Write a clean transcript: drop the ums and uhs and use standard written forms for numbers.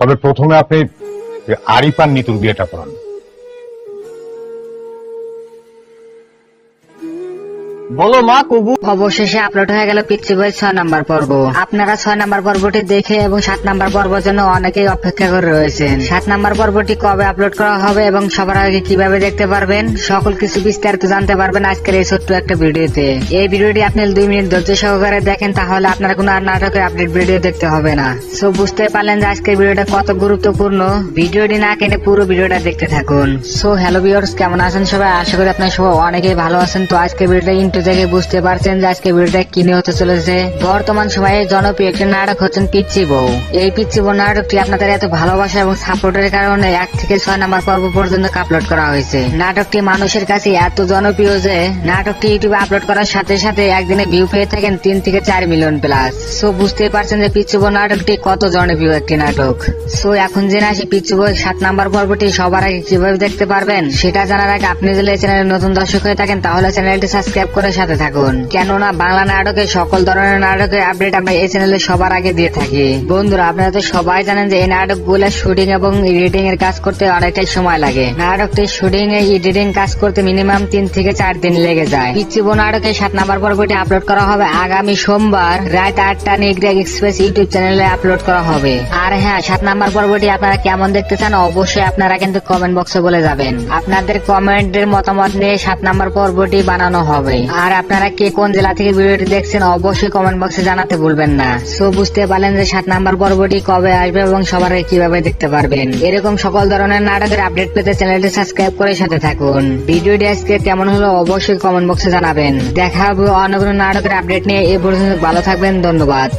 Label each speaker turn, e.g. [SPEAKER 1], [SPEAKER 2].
[SPEAKER 1] তবে প্রথমে আপনি আরিফ আর নিতুর বিয়েটা করান।
[SPEAKER 2] বলো মা কবু।
[SPEAKER 3] অবশেষে আপলোড হয়ে গেল পিচ্চি বই 6 নাম্বার পর্ব। আপনারা 6 নাম্বার পর্বটি দেখে এবং 7 নাম্বার পর্বের জন্য অনেকেই অপেক্ষা করে রয়েছেন। 7 নাম্বার পর্বটি কবে আপলোড করা হবে এবং সবার আগে কিভাবে দেখতে পারবেন সকল কিছু বিস্তারিত জানতে পারবেন আজকের এই ছোট্ট একটা ভিডিওতে। এই ভিডিওটি আপনি 2 মিনিট ধৈর্য সহকারে দেখেন, তাহলে আপনার কোনো আর নাটকের আপডেট ভিডিও দেখতে হবে না। সো বুঝতে পারলেন যে আজকের ভিডিওটা কত গুরুত্বপূর্ণ। ভিডিওটি না কেটে পুরো ভিডিওটা দেখতে থাকুন। সো হ্যালো ভিউয়ার্স, কেমন আছেন সবাই? আশা করি আপনারা সবাই অনেকেই ভালো আছেন। তো আজকের ভিডিওটা থেকে বুঝতে পারছেন যে আজকে ভিডিওটা কি নিয়ে হতে চলেছে। বর্তমান সময়ে জনপ্রিয় একটি নাটক হচ্ছেন পিচ্চি বউ। এই পিচ্চি বউ নাটকটি আপনাদের এত ভালোবাসা এবং সাপোর্টের কারণে 1 থেকে 6 নাম্বার পর্ব পর্যন্ত আপলোড করা হয়েছে। নাটকটি মানুষের কাছে এত জনপ্রিয় যে নাটকটি ইউটিউবে আপলোড করার সাথে সাথে একদিনে ভিউ পেয়ে থাকেন 3 থেকে 4 মিলিয়ন প্লাস। সো বুঝতেই পারছেন যে পিচ্চি বউ নাটকটি কত জনপ্রিয় একটি নাটক। সো এখন জেনে আসি পিচ্চি বউ 7 নাম্বার পর্বটি সবার আগে কিভাবে দেখতে পারবেন। সেটা জানার আগে আপনি যদি এই চ্যানেলের নতুন দর্শক হয়ে থাকেন তাহলে চ্যানেলটি সাবস্ক্রাইব করে সাথে থাকুন, কেননা বাংলা নাটকের সকল ধরনের নাটকের আপডেট আমরা এই চ্যানেলে সবার আগে দিয়ে থাকি। বন্ধুরা, আপনারা তো সবাই জানেন যে এই নাটকগুলো শুটিং এবং এডিটিং এর কাজ করতে অনেকটাই সময় লাগে। নাটকটি শুটিং এ এডিটিং কাজ করতে মিনিমাম 3 থেকে 4 দিন লেগে যায়। পিচ্চি বউ নাটকের 7 নাম্বার পর্বটি আপলোড করা হবে আগামী সোমবার রাত 8টা নিগ্রেক এক্সপ্রেস ইউটিউব চ্যানেলে আপলোড করা হবে। আর হ্যাঁ, 7 নাম্বার পর্বটি আপনারা কেমন দেখতে চান অবশ্যই আপনারা কিন্তু কমেন্ট বক্সে বলে যাবেন। আপনাদের কমেন্টের মতামত নিয়ে 7 নাম্বার পর্বটি বানানো হবে। আর আপনারা কে কোন জেলা থেকে ভিডিওটি দেখছেন অবশ্যই কমেন্ট বক্সে জানাতে ভুলবেন না। সো বুঝতে পারলেন যে 7 নাম্বার পর্বটি কবে আসবে এবং সবার আগে কিভাবে দেখতে পারবেন। এরকম সকল ধরনের নাটকের আপডেট পেতে চ্যানেলটি সাবস্ক্রাইব করে সাথে থাকুন। ভিডিওটি আজকে কেমন হলো অবশ্যই কমেন্ট বক্সে জানাবেন। দেখা হবে অন্য কোনো নাটকের আপডেট নিয়ে। এ পর্যন্ত ভালো থাকবেন, ধন্যবাদ।